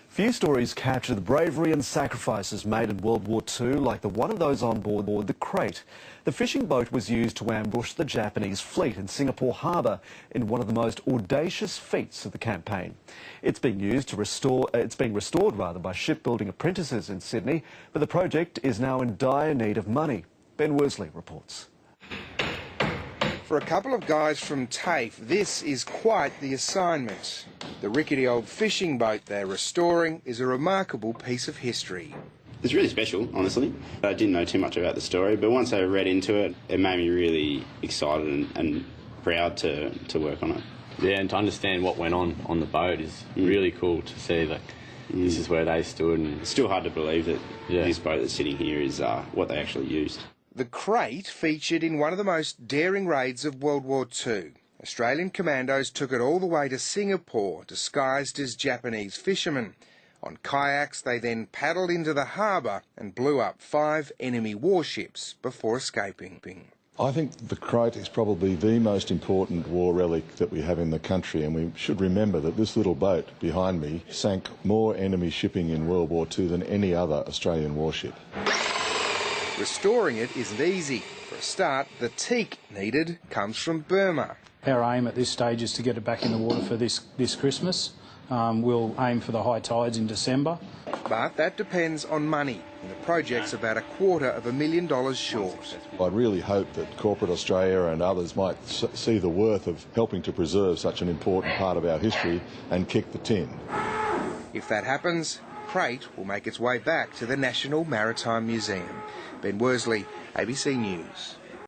Few stories capture the bravery and sacrifices made in World War II like the one of those on board the Krait. The fishing boat was used to ambush the Japanese fleet in Singapore harbour in one of the most audacious feats of the campaign. It's being restored by shipbuilding apprentices in Sydney, but the project is now in dire need of money. Ben Worsley reports. For a couple of guys from TAFE, this is quite the assignment. The rickety old fishing boat they're restoring is a remarkable piece of history. It's really special, honestly. I didn't know too much about the story, but once I read into it, it made me really excited and proud to work on it. Yeah, and to understand what went on the boat is really cool to see that this is where they stood. And it's still hard to believe that this boat that's sitting here is what they actually used. The Krait featured in one of the most daring raids of World War II. Australian commandos took it all the way to Singapore, disguised as Japanese fishermen. On kayaks, they then paddled into the harbour and blew up 5 enemy warships before escaping. I think the Krait is probably the most important war relic that we have in the country, and we should remember that this little boat behind me sank more enemy shipping in World War II than any other Australian warship. Restoring it isn't easy. For a start, the teak needed comes from Burma. Our aim at this stage is to get it back in the water for this Christmas. We'll aim for the high tides in December. But that depends on money. The project's about $250,000 short. I really hope that corporate Australia and others might see the worth of helping to preserve such an important part of our history and kick the tin. If that happens, Krait will make its way back to the National Maritime Museum. Ben Worsley, ABC News.